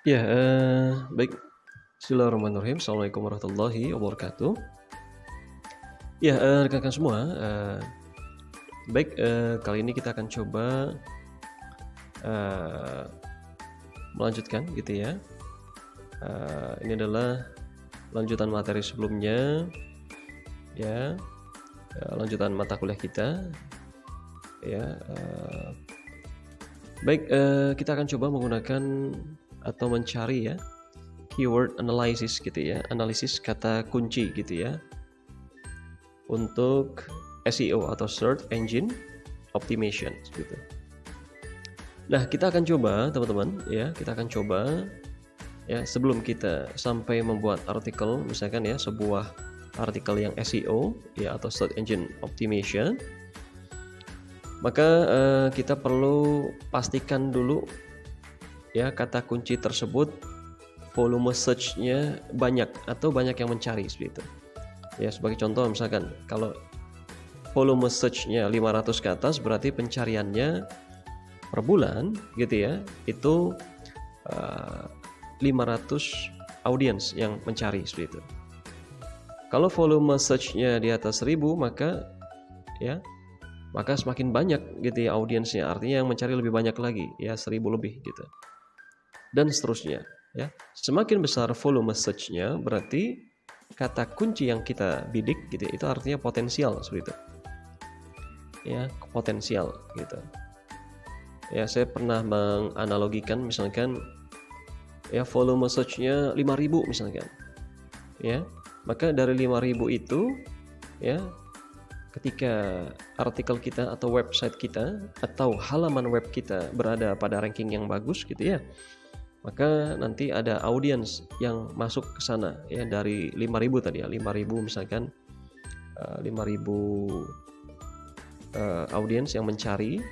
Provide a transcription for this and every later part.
Ya, baik. Bismillahirrahmanirrahim. Assalamualaikum warahmatullahi wabarakatuh. Ya, rekan-rekan semua, baik, kali ini kita akan coba eh, melanjutkan gitu ya. Ini adalah lanjutan materi sebelumnya, ya, lanjutan mata kuliah kita, ya. Baik, kita akan coba menggunakan atau mencari ya keyword analysis gitu ya, analisis kata kunci gitu ya, untuk SEO atau Search Engine Optimization gitu. Nah, kita akan coba teman-teman ya, kita akan coba ya sebelum kita sampai membuat artikel, misalkan ya sebuah artikel yang SEO ya atau Search Engine Optimization, maka kita perlu pastikan dulu ya kata kunci tersebut volume search-nya banyak atau banyak yang mencari seperti itu. Ya, sebagai contoh misalkan kalau volume search-nya 500 ke atas berarti pencariannya per bulan gitu ya, itu 500 audiens yang mencari seperti itu. Kalau volume search-nya di atas 1000 maka semakin banyak gitu ya audiensnya, artinya yang mencari lebih banyak lagi ya, 1000 lebih gitu. Dan seterusnya ya. Semakin besar volume search-nya berarti kata kunci yang kita bidik gitu ya, itu artinya potensial seperti itu. Ya, potensial gitu. Ya, saya pernah menganalogikan misalkan ya volume search-nya 5000 misalkan. Ya, maka dari 5000 itu ya ketika artikel kita atau website kita atau halaman web kita berada pada ranking yang bagus gitu ya, maka nanti ada audiens yang masuk ke sana ya dari 5000 tadi ya, 5000 misalkan 5000 audiens yang mencari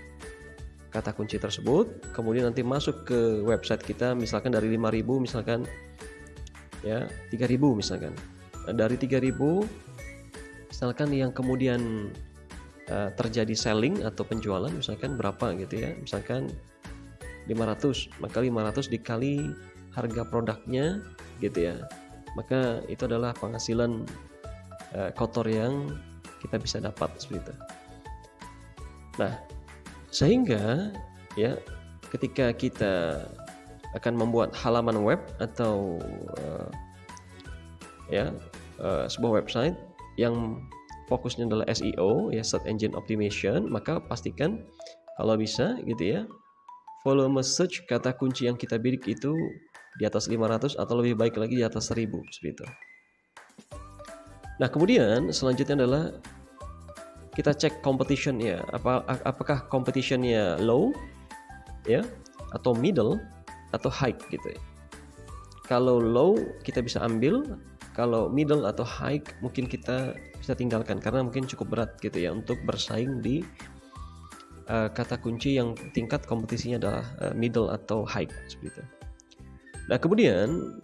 kata kunci tersebut, kemudian nanti masuk ke website kita misalkan dari 5000 misalkan ya 3000 misalkan. Nah, dari 3000 misalkan yang kemudian terjadi selling atau penjualan misalkan berapa gitu ya, misalkan 500, maka 500 dikali harga produknya gitu ya, maka itu adalah penghasilan kotor yang kita bisa dapat seperti itu. Nah, sehingga ya ketika kita akan membuat halaman web atau sebuah website yang fokusnya adalah SEO ya, Search Engine Optimization, maka pastikan kalau bisa gitu ya volume search kata kunci yang kita bidik itu di atas 500 atau lebih baik lagi di atas 1000 seperti itu. Nah, kemudian selanjutnya adalah kita cek competition-nya, apakah competition-nya low ya atau middle atau high gitu ya. Kalau low kita bisa ambil, kalau middle atau high mungkin kita bisa tinggalkan karena mungkin cukup berat gitu ya untuk bersaing di kata kunci yang tingkat kompetisinya adalah middle atau high seperti itu. Nah, kemudian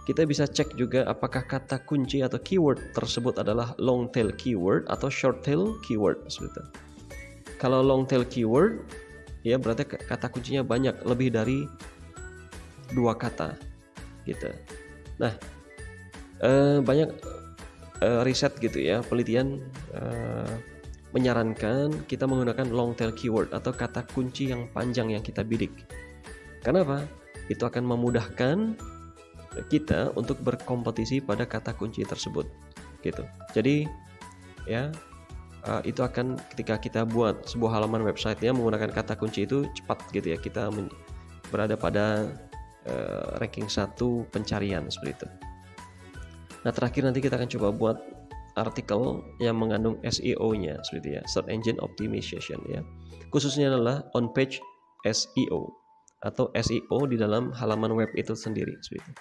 kita bisa cek juga apakah kata kunci atau keyword tersebut adalah long tail keyword atau short tail keyword seperti itu. Kalau long tail keyword ya berarti kata kuncinya banyak, lebih dari 2 kata gitu. Nah, banyak riset gitu ya, penelitian menyarankan kita menggunakan long tail keyword atau kata kunci yang panjang yang kita bidik. Kenapa? Itu akan memudahkan kita untuk berkompetisi pada kata kunci tersebut gitu. Jadi ya itu akan ketika kita buat sebuah halaman website ya menggunakan kata kunci itu cepat gitu ya, kita berada pada ranking 1 pencarian seperti itu. Nah, terakhir nanti kita akan coba buat artikel yang mengandung SEO-nya seperti ya, Search Engine Optimization ya. Khususnya adalah on page SEO atau SEO di dalam halaman web itu sendiri seperti itu.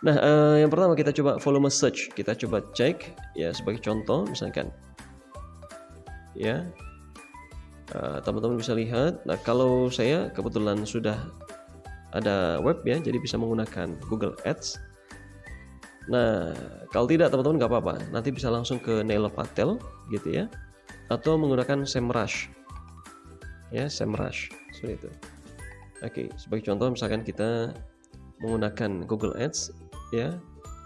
Nah, yang pertama kita coba volume search, kita coba cek ya sebagai contoh misalkan ya, teman-teman bisa lihat. Nah, kalau saya kebetulan sudah ada web ya, jadi bisa menggunakan Google Ads. Nah, kalau tidak teman-teman nggak apa-apa, nanti bisa langsung ke Neila Patel gitu ya, atau menggunakan SEMrush ya, SEMrush seperti itu. Oke, sebagai contoh misalkan kita menggunakan Google Ads, ya,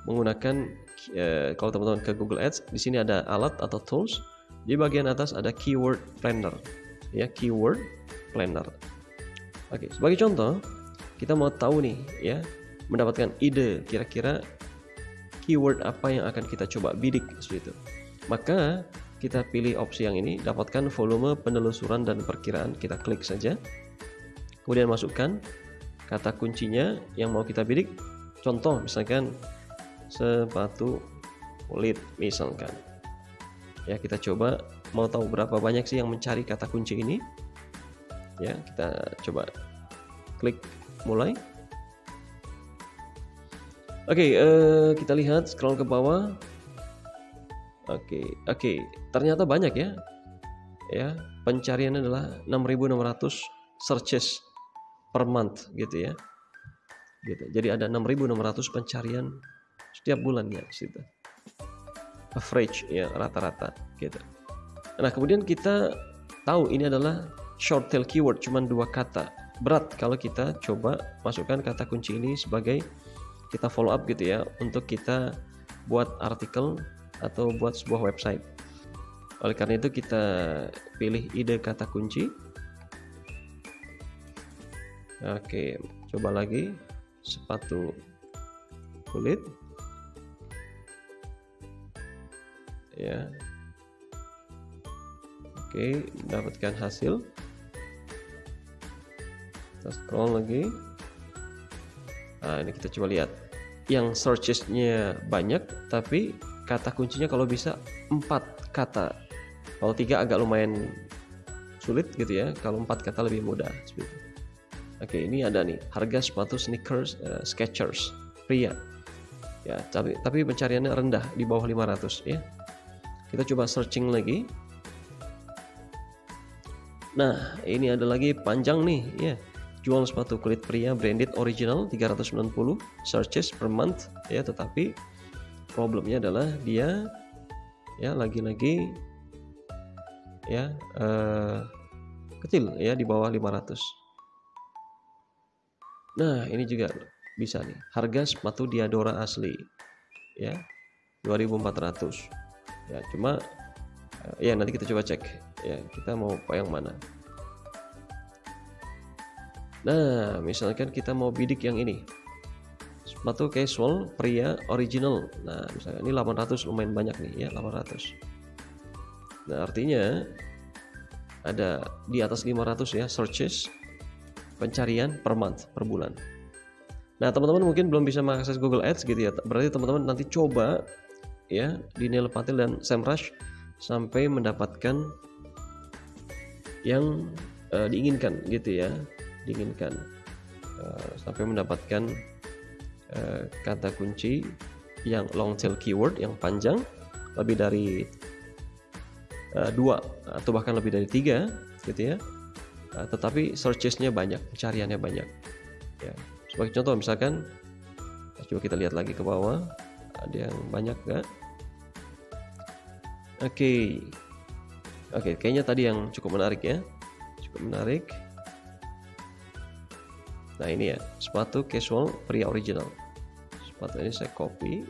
menggunakan kalau teman-teman ke Google Ads, di sini ada alat atau tools. Di bagian atas ada keyword planner, ya, keyword planner. Oke, sebagai contoh, kita mau tahu nih, ya, mendapatkan ide kira-kira keyword apa yang akan kita coba bidik seperti itu. Maka kita pilih opsi yang ini, dapatkan volume penelusuran dan perkiraan. Kita klik saja, kemudian masukkan kata kuncinya yang mau kita bidik. Contoh misalkan sepatu kulit misalkan, ya, kita coba mau tahu berapa banyak sih yang mencari kata kunci ini, ya. Kita coba klik mulai. Oke, kita lihat, scroll ke bawah. Oke, ternyata banyak, ya, pencariannya adalah 6.600 searches per month gitu, ya, gitu. Jadi ada 6.600 pencarian setiap bulannya situ, average, ya, rata-rata gitu. Nah, kemudian kita tahu ini adalah short tail keyword, cuman 2 kata. Berat kalau kita coba masukkan kata kunci ini sebagai kita follow up gitu, ya, untuk kita buat artikel atau buat sebuah website. Oleh karena itu kita pilih ide kata kunci. Oke, coba lagi sepatu kulit, ya. Oke, mendapatkan hasil. Kita scroll lagi. Nah, ini kita coba lihat yang searchesnya banyak, tapi kata kuncinya kalau bisa 4 kata. Kalau 3 agak lumayan sulit gitu, ya. Kalau 4 kata lebih mudah seperti itu. Oke, ini ada nih, harga sepatu sneakers Skechers pria, ya, tapi pencariannya rendah, di bawah 500, ya. Kita coba searching lagi. Nah, ini ada lagi panjang nih, ya. Jual sepatu kulit pria branded original 390 searches per month, ya, tetapi problemnya adalah dia, ya, lagi-lagi, ya, kecil, ya, di bawah 500. Nah, ini juga bisa nih, harga sepatu Diadora asli, ya, 2.400, ya, cuma ya nanti kita coba cek, ya, kita mau yang mana. Nah, misalkan kita mau bidik yang ini, sepatu casual pria original. Nah, misalnya ini 800, lumayan banyak nih, ya, 800. Nah, artinya ada di atas 500, ya, searches pencarian per month, per bulan. Nah, teman-teman mungkin belum bisa mengakses Google Ads gitu, ya. Berarti teman-teman nanti coba, ya, di Neil Patel dan SEMrush sampai mendapatkan yang diinginkan gitu, ya, diinginkan, sampai mendapatkan kata kunci yang long tail keyword yang panjang, lebih dari 2 atau bahkan lebih dari 3 gitu, ya, tetapi searchesnya banyak, pencariannya banyak, ya. Sebagai contoh misalkan, coba kita lihat lagi ke bawah, ada yang banyak nggak? Oke, kayaknya tadi yang cukup menarik, ya, cukup menarik. Nah, ini, ya, sepatu casual pria original. Sepatu ini saya copy.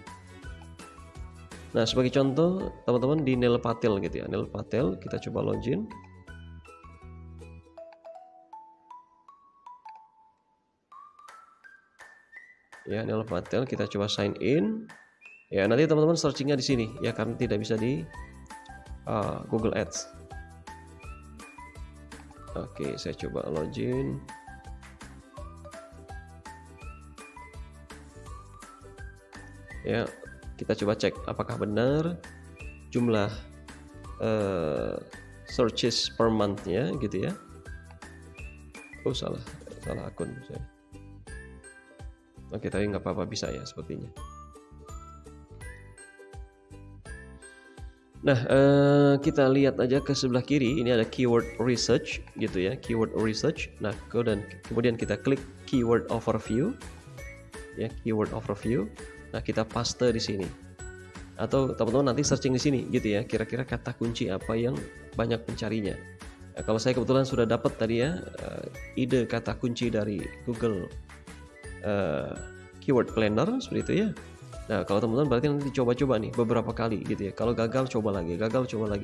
Nah, sebagai contoh teman-teman di Neil Patel gitu, ya, Neil Patel, kita coba login. Ya, Neil Patel, kita coba sign in. Ya, nanti teman-teman searchingnya di sini, ya, karena tidak bisa di Google Ads. Oke, saya coba login. Ya, kita coba cek apakah benar jumlah searches per month-nya gitu, ya. Oh, salah akun saya. Oke, tapi nggak apa-apa, bisa, ya, sepertinya. Nah, kita lihat aja ke sebelah kiri, ini ada keyword research gitu, ya, keyword research. Nah, kemudian kita klik keyword overview, ya, keyword overview. Nah, kita paste di sini, atau teman-teman nanti searching di sini gitu, ya, kira-kira kata kunci apa yang banyak pencarinya. Nah, kalau saya kebetulan sudah dapat tadi, ya, ide kata kunci dari Google keyword planner seperti itu ya. Nah, kalau teman-teman berarti nanti dicoba-coba nih beberapa kali gitu ya. Kalau gagal coba lagi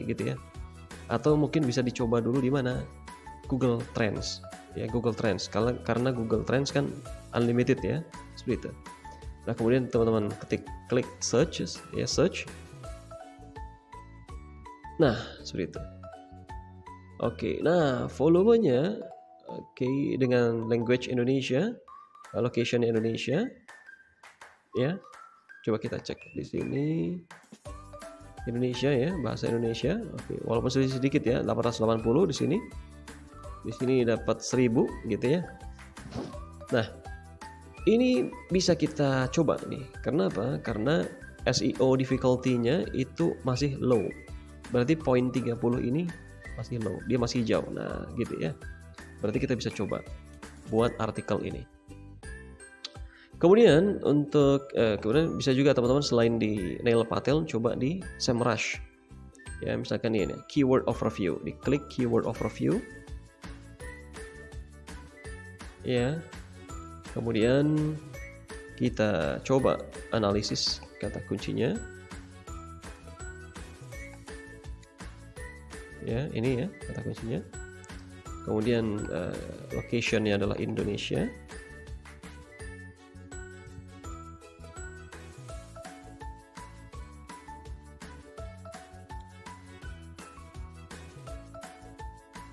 gitu ya. Atau mungkin bisa dicoba dulu di mana? Google Trends. Ya, Google Trends. Karena Google Trends kan unlimited ya, seperti itu. Nah, kemudian teman-teman klik search ya, search. Nah, seperti itu. Oke, nah volumenya dengan language Indonesia, location Indonesia ya. Coba kita cek di sini Indonesia ya, bahasa Indonesia. Oke, walaupun sedikit ya, 880 di sini. Di sini dapat 1000 gitu ya. Nah, ini bisa kita coba nih. Karena apa? Karena SEO difficulty-nya itu masih low. Berarti poin 30 ini masih low, dia masih hijau. Nah, gitu ya. Berarti kita bisa coba buat artikel ini. Kemudian kemudian bisa juga teman-teman selain di Neil Patel coba di SEMrush. Ya, misalkan ini keyword overview, diklik keyword overview. Ya. Kemudian kita coba analisis kata kuncinya. Ya, ini ya kata kuncinya. Kemudian locationnya adalah Indonesia.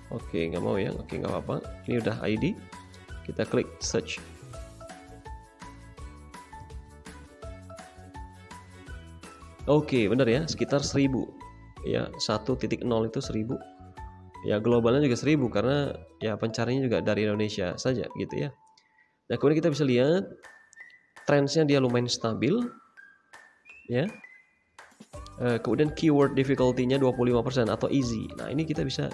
Oke, nggak mau ya. Oke, nggak apa-apa. Ini udah ID. Kita klik search. Oke, benar ya. Sekitar 1000. Ya, 1.0 itu 1000. Ya, globalnya juga 1000 karena ya pencarinya juga dari Indonesia saja gitu ya. Nah, kemudian kita bisa lihat trendsnya dia lumayan stabil ya. Kemudian keyword difficulty-nya 25% atau easy. Nah, ini kita bisa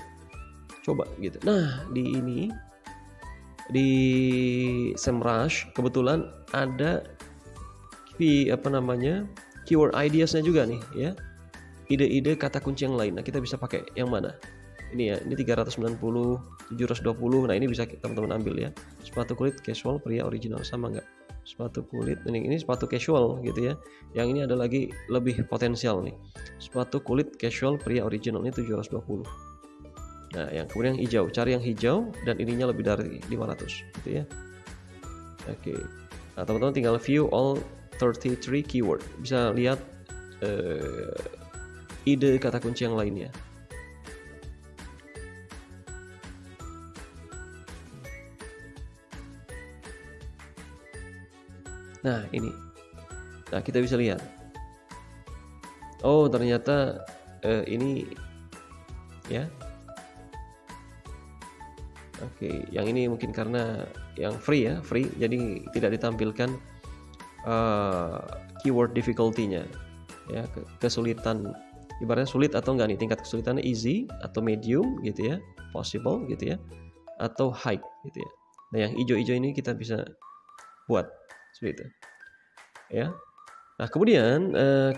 coba gitu. Nah, di SEMrush kebetulan ada keyword ideas-nya juga nih ya. Ide-ide kata kunci yang lain. Nah, kita bisa pakai yang mana? Ini ya, ini 390, 720. Nah, ini bisa teman-teman ambil ya. Sepatu kulit casual pria original, sama nggak? Sepatu kulit ini sepatu casual gitu ya. Yang ini ada lagi lebih potensial nih. Sepatu kulit casual pria original ini 720. Nah, yang kemudian yang hijau, cari yang hijau dan ininya lebih dari 500 gitu ya. Oke. Nah, teman-teman tinggal view all 33 keyword. Bisa lihat ide kata kunci yang lainnya. Nah, ini. Nah, kita bisa lihat. Oh, ternyata ini ya. Oke, yang ini mungkin karena yang free ya, free, jadi tidak ditampilkan keyword difficulty-nya ya, kesulitan, ibaratnya sulit atau enggak nih, tingkat kesulitannya easy atau medium gitu ya, possible gitu ya, atau high gitu ya. Nah, yang hijau-hijau ini kita bisa buat seperti itu ya. Nah, kemudian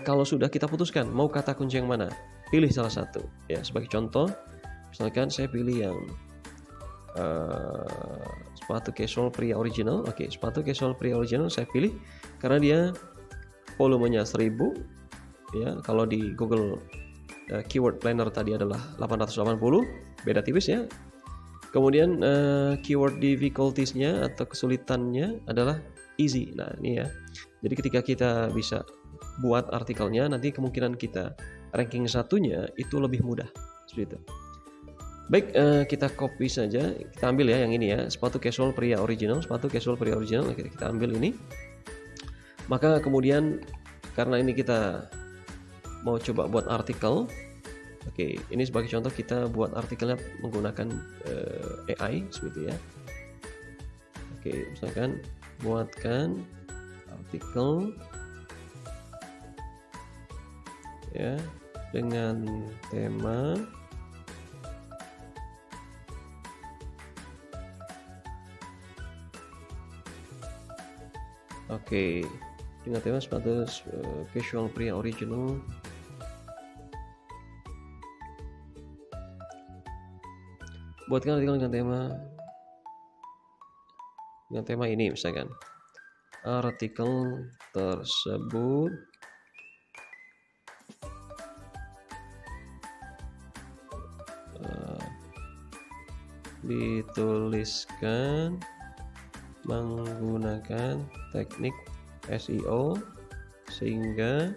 kalau sudah kita putuskan mau kata kunci yang mana, pilih salah satu ya. Sebagai contoh, misalkan saya pilih yang sepatu casual pria original. Oke, sepatu casual pria original saya pilih karena dia volumenya 1000 ya. Kalau di Google keyword planner tadi adalah 880, beda tipis ya. Kemudian keyword difficulties-nya atau kesulitannya adalah easy. Nah, ini ya. Jadi ketika kita bisa buat artikelnya, nanti kemungkinan kita ranking satunya itu lebih mudah seperti itu. Baik, kita copy saja. Kita ambil ya yang ini ya, sepatu casual pria original, sepatu casual pria original. Kita ambil ini. Maka kemudian karena ini kita mau coba buat artikel. Oke, ini sebagai contoh kita buat artikelnya menggunakan AI seperti itu ya. Oke, misalkan buatkan artikel ya dengan tema dengan tema sepatu casual pria original. Buatkan artikel dengan tema ini misalkan. artikel tersebut dituliskan menggunakan teknik SEO sehingga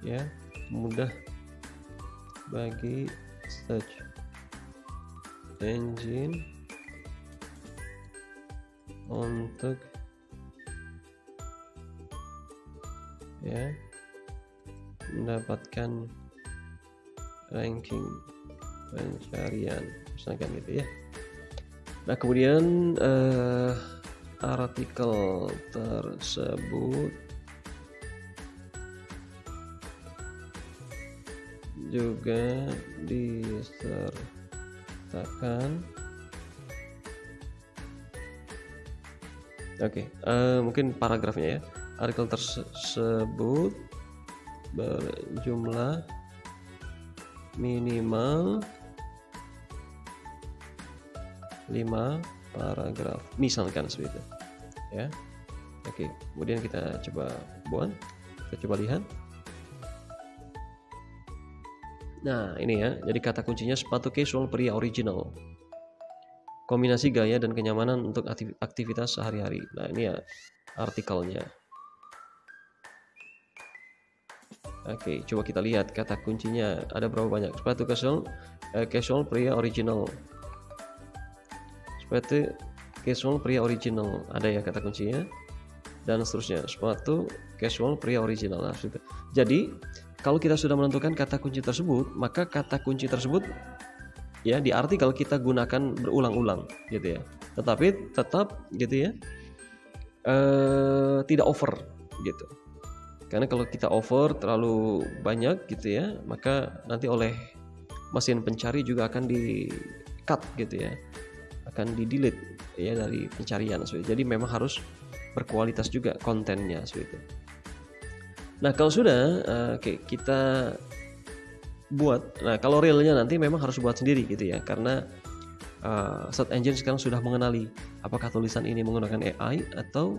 ya mudah bagi search engine untuk ya mendapatkan ranking pencarian misalkan gitu ya. Nah kemudian artikel tersebut juga disertakan mungkin paragrafnya ya. Artikel tersebut berjumlah minimal 5 paragraf misalkan seperti itu ya. Kemudian kita coba buat, kita coba lihat. Nah ini ya, jadi kata kuncinya sepatu casual pria original, kombinasi gaya dan kenyamanan untuk aktivitas sehari-hari. Nah ini ya artikelnya. Coba kita lihat kata kuncinya ada berapa banyak. Sepatu casual pria original, sepatu casual pria original, ada ya kata kuncinya, dan seterusnya. Sepatu casual pria original. Nah, jadi kalau kita sudah menentukan kata kunci tersebut, maka kata kunci tersebut ya di artikel kita gunakan berulang-ulang gitu ya. Tetapi tetap gitu ya, tidak over gitu. Karena kalau kita over terlalu banyak gitu ya, maka nanti oleh mesin pencari juga akan di cut gitu ya, akan di delete ya dari pencarian. Jadi memang harus berkualitas juga kontennya seperti itu. Nah kalau sudah kita buat, nah kalau realnya nanti memang harus buat sendiri gitu ya, karena search engine sekarang sudah mengenali apakah tulisan ini menggunakan AI atau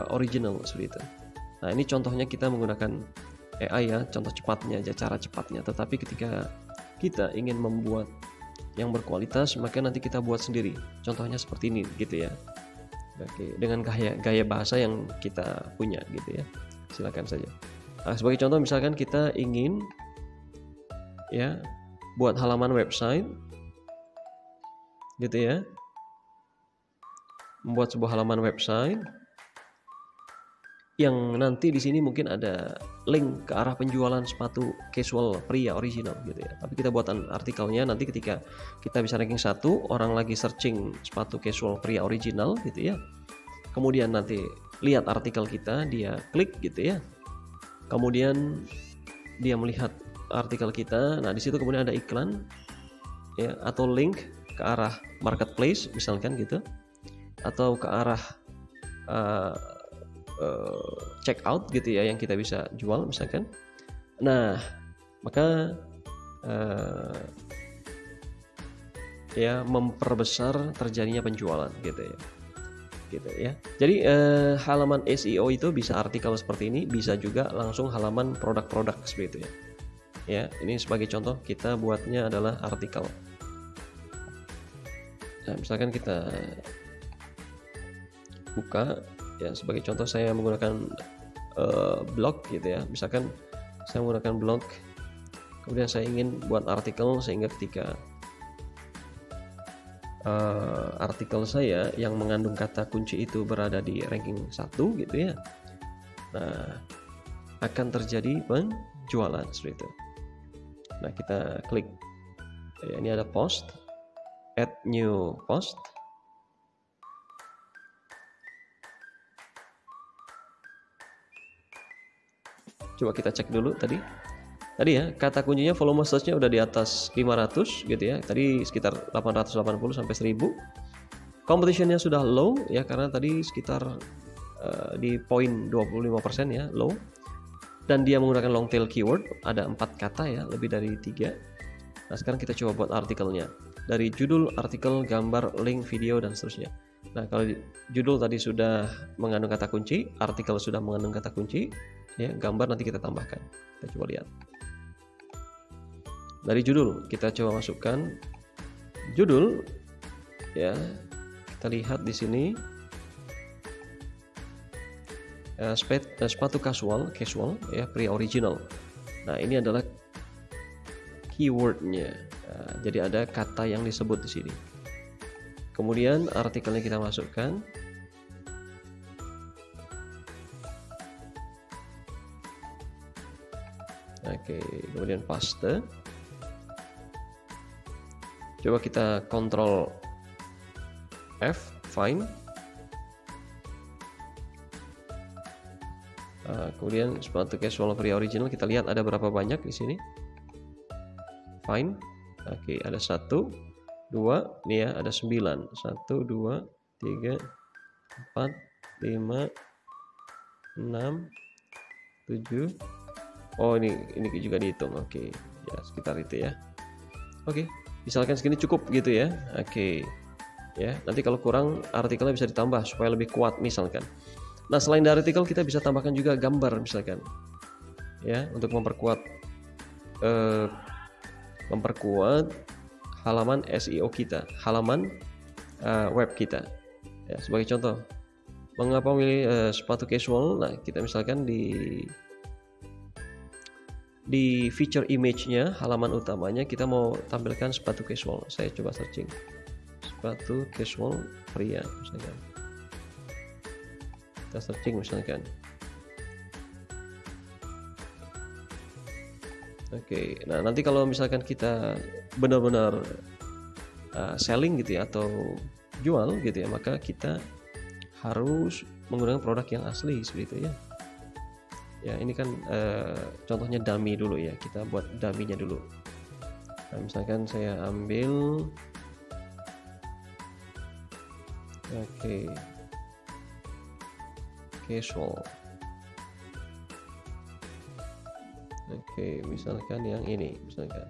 original seperti itu. Nah ini contohnya kita menggunakan AI ya, contoh cepatnya aja, cara cepatnya. Tetapi ketika kita ingin membuat yang berkualitas, maka nanti kita buat sendiri. Contohnya seperti ini gitu ya. Dengan gaya bahasa yang kita punya gitu ya. Silakan saja. Nah, sebagai contoh misalkan kita ingin ya buat halaman website gitu ya. Membuat sebuah halaman website yang nanti di sini mungkin ada link ke arah penjualan sepatu casual pria original gitu ya. Tapi kita buatan artikelnya nanti ketika kita bisa ranking 1, orang lagi searching sepatu casual pria original gitu ya. Kemudian nanti lihat artikel kita, dia klik gitu ya. Kemudian dia melihat artikel kita. Nah, di situ kemudian ada iklan ya atau link ke arah marketplace misalkan gitu. Atau ke arah check out gitu ya yang kita bisa jual misalkan. Nah maka ya memperbesar terjadinya penjualan gitu ya. Jadi halaman SEO itu bisa artikel seperti ini, bisa juga langsung halaman produk-produk seperti itu ya. Ini sebagai contoh kita buatnya adalah artikel. Nah misalkan kita buka ya, sebagai contoh saya menggunakan blog gitu ya. Misalkan saya menggunakan blog, kemudian saya ingin buat artikel sehingga ketika artikel saya yang mengandung kata kunci itu berada di ranking 1 gitu ya. Nah, akan terjadi penjualan seperti itu. Nah, kita klik ya, ini ada post, add new post. Coba kita cek dulu tadi ya, kata kuncinya volume search-nya udah di atas 500 gitu ya. Tadi sekitar 880 sampai 1000. Competition-nya sudah low ya, karena tadi sekitar di poin 25% ya, low. Dan dia menggunakan long tail keyword, ada 4 kata ya, lebih dari 3. Nah sekarang kita coba buat artikelnya. Dari judul artikel, gambar, link, video, dan seterusnya. Nah, kalau judul tadi sudah mengandung kata kunci, artikel sudah mengandung kata kunci, ya, gambar nanti kita tambahkan. Kita coba lihat. Dari judul kita coba masukkan judul, ya. Kita lihat di sini sepatu casual, ya, pria original. Nah, ini adalah keywordnya. Nah, jadi ada kata yang disebut di sini. Kemudian artikelnya kita masukkan. Oke, kemudian paste. Coba kita Ctrl F, find. Kemudian sepatu casual pria original, kita lihat ada berapa banyak di sini. Find. Oke, ada 1, 2, nih ya, ada 9. 1, 2, 3, 4, 5, 6, 7. Oh, ini juga dihitung. Oke, ya sekitar itu ya. Oke, misalkan segini cukup gitu ya. Oke. Ya, nanti kalau kurang artikelnya bisa ditambah supaya lebih kuat misalkan. Nah, selain dari artikel kita bisa tambahkan juga gambar misalkan. Ya, untuk memperkuat halaman SEO kita, halaman web kita. Ya, sebagai contoh, mengapa memilih sepatu casual? Nah, kita misalkan di feature image-nya, halaman utamanya kita mau tampilkan sepatu casual. Saya coba searching sepatu casual pria misalkan. Kita searching misalkan. Oke, nah nanti kalau misalkan kita benar-benar selling gitu ya, atau jual gitu ya, maka kita harus menggunakan produk yang asli seperti itu ya. Ya, ini kan contohnya dummy dulu ya, kita buat dummy-nya dulu. Nah, misalkan saya ambil, oke, casual. Oke, misalkan yang ini, misalkan.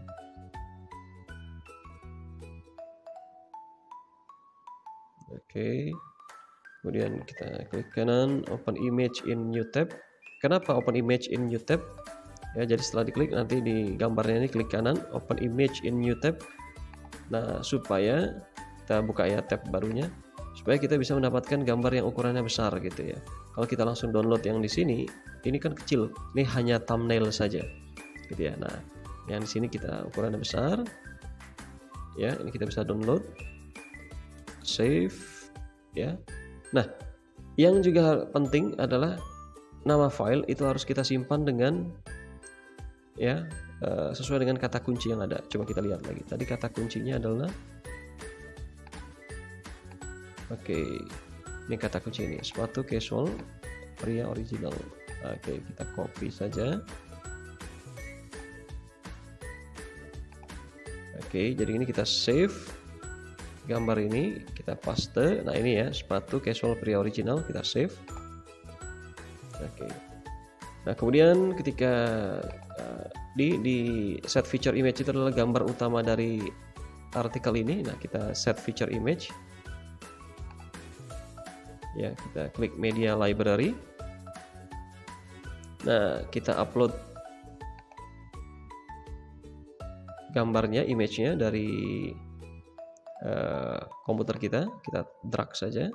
Oke, kemudian kita klik kanan, open image in new tab. Kenapa open image in new tab? Ya, jadi setelah diklik nanti di gambarnya ini klik kanan, open image in new tab. Nah, supaya kita buka ya tab barunya, supaya kita bisa mendapatkan gambar yang ukurannya besar gitu ya. Kalau kita langsung download yang di sini, ini kan kecil, ini hanya thumbnail saja, gitu ya. Nah, yang di sini kita ukurannya besar, ya. Ini kita bisa download, save, ya. Nah, yang juga penting adalah nama file itu harus kita simpan dengan, ya, sesuai dengan kata kunci yang ada. Coba kita lihat lagi. Tadi kata kuncinya adalah, oke, ini kata kunci ini, sepatu casual pria original. Oke, kita copy saja. Oke, jadi ini kita save gambar ini, kita paste. Nah, ini ya, sepatu casual pria original, kita save. Oke. Nah, kemudian ketika di set feature image itu adalah gambar utama dari artikel ini. Nah, kita set feature image. Ya, kita klik media library. Nah, kita upload gambarnya, image-nya dari komputer kita drag saja.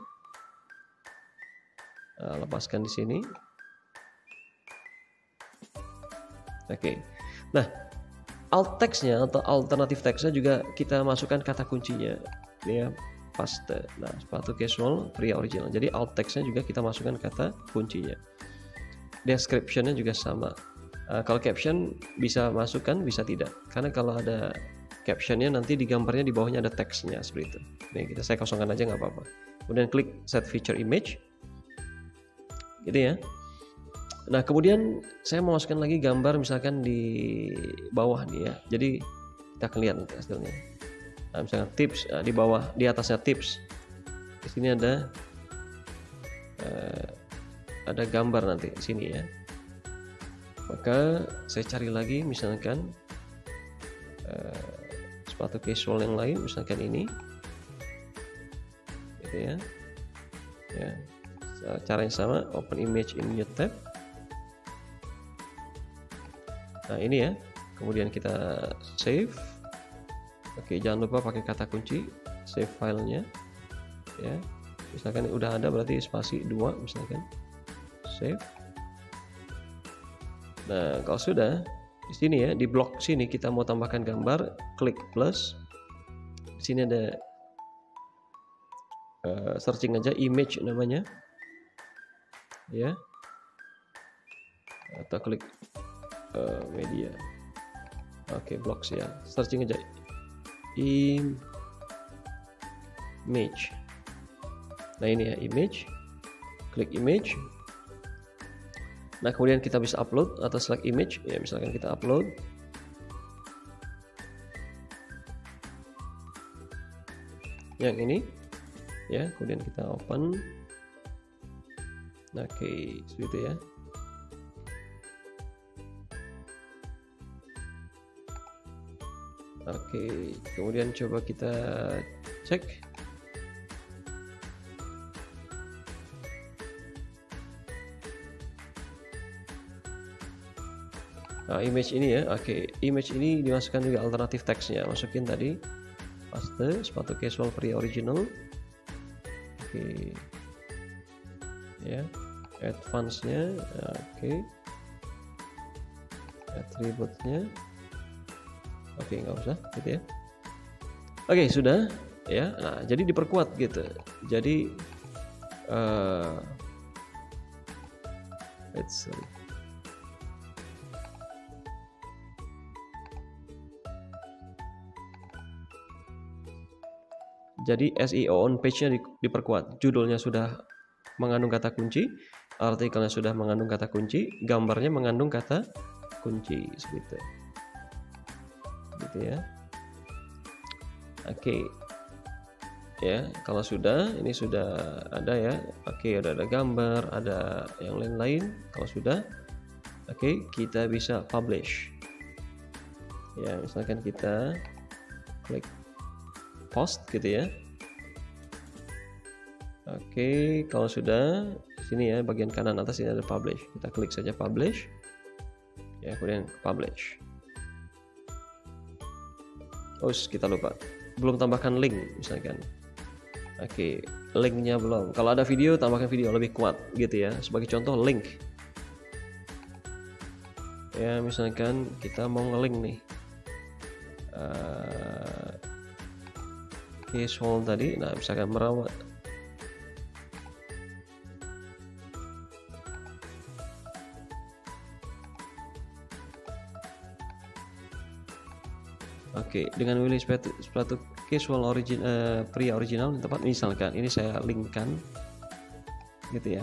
Lepaskan di sini. Oke. Nah, alt text-nya atau alternatif text-nya juga kita masukkan kata kuncinya. Ini ya, paste. Nah, sepatu casual pria original. Jadi alt text-nya juga kita masukkan kata kuncinya. Description-nya juga sama. Kalau caption bisa masukkan, bisa tidak. Karena kalau ada caption-nya nanti di gambarnya di bawahnya ada teksnya seperti itu. Nih, saya kosongkan aja nggak apa-apa. Kemudian klik set feature image. Gitu ya. Nah, kemudian saya mau masukkan lagi gambar misalkan di bawah nih ya. Jadi kita akan lihat nanti hasilnya. Nah, misalkan tips, di bawah, di atasnya tips. Di sini ada gambar nanti di sini ya. Maka saya cari lagi misalkan sepatu casual yang lain, misalkan ini, gitu ya. Ya, caranya sama, open image in new tab. Nah ini ya, kemudian kita save. Oke, jangan lupa pakai kata kunci save filenya ya. Misalkan udah ada berarti spasi 2 misalkan save. Nah kalau sudah, di sini ya, di blok sini kita mau tambahkan gambar, klik plus. Di sini ada searching aja image namanya ya, atau klik media. Oke, blocks ya, searching aja image. Nah ini ya, image, klik image. Nah kemudian kita bisa upload atau select image ya, misalkan kita upload. Yang ini ya, kemudian kita open. Nah, oke, seperti itu ya. Oke, kemudian coba kita cek. Nah, image ini ya, oke, image ini dimasukkan juga alternatif teksnya, masukin tadi paste sepatu casual pria original. Oke ya, advance-nya oke, attribute-nya oke, nggak usah gitu ya. Oke, sudah ya. Nah jadi diperkuat gitu, jadi let's see. Jadi SEO on page-nya diperkuat, judulnya sudah mengandung kata kunci, artikelnya sudah mengandung kata kunci, gambarnya mengandung kata kunci, seperti itu. Gitu ya. Oke. Ya, kalau sudah, ini sudah ada ya. Oke, udah ada gambar, ada yang lain-lain. Kalau sudah, oke, kita bisa publish. Ya, misalkan kita klik post gitu ya. Oke, kalau sudah, sini ya, bagian kanan atas ini ada publish. Kita klik saja publish. Ya, kemudian publish. Oh, kita lupa, belum tambahkan link misalkan. Oke, linknya belum. Kalau ada video, tambahkan video lebih kuat gitu ya. Sebagai contoh link. Ya, misalkan kita mau ngelink nih. Casual tadi, nah misalkan merawat. Oke, dengan memilih sepatu casual pria original di tempat, misalkan ini saya linkkan gitu ya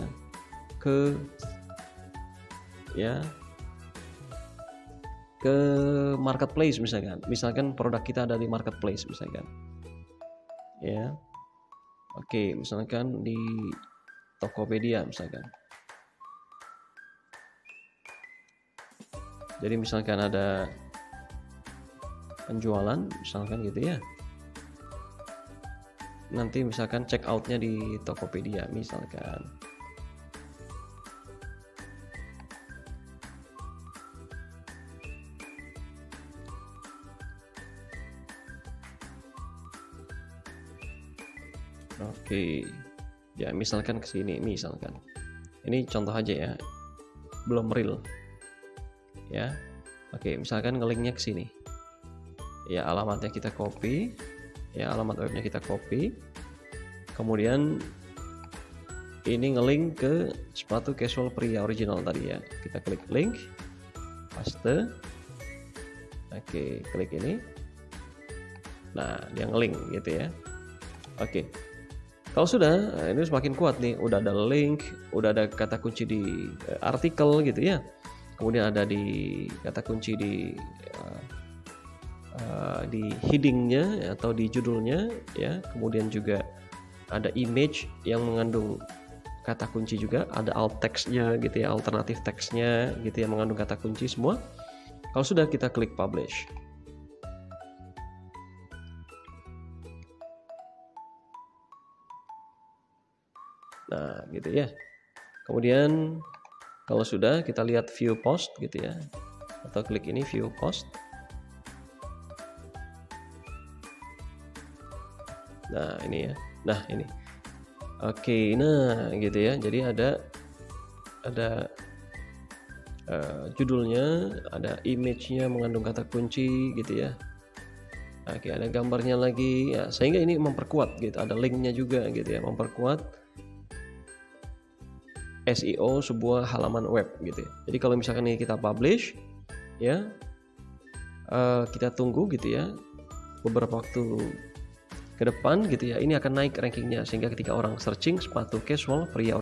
ke marketplace misalkan produk kita ada di marketplace misalkan ya. Oke, misalkan di Tokopedia misalkan. Jadi misalkan ada penjualan misalkan gitu ya, nanti misalkan check outnya di Tokopedia misalkan. Oke ya, misalkan ke sini, misalkan ini contoh aja ya, belum real ya. Oke, misalkan ngelinknya ke sini ya, alamatnya kita copy ya, alamat webnya kita copy, kemudian ini ngelink ke sepatu casual pria original tadi ya. Kita klik link, paste. Oke, klik ini. Nah, dia ngelink gitu ya. Oke, kalau sudah, nah ini semakin kuat nih, udah ada link, udah ada kata kunci di artikel gitu ya, kemudian ada di kata kunci di headingnya atau di judulnya ya, kemudian juga ada image yang mengandung kata kunci juga, ada alt text-nya gitu ya, alternatif teksnya gitu ya, mengandung kata kunci semua. Kalau sudah, kita klik publish. Nah, gitu ya. Kemudian kalau sudah, kita lihat view post gitu ya, atau klik ini view post. Nah, ini ya. Nah, ini. Oke, nah gitu ya. Jadi ada judulnya, ada image-nya mengandung kata kunci gitu ya. Oke, ada gambarnya lagi ya, sehingga ini memperkuat gitu, ada linknya juga gitu ya, memperkuat SEO sebuah halaman web gitu ya. Jadi kalau misalkan ini kita publish ya, kita tunggu gitu ya beberapa waktu ke depan gitu ya, ini akan naik rankingnya, sehingga ketika orang searching sepatu casual pria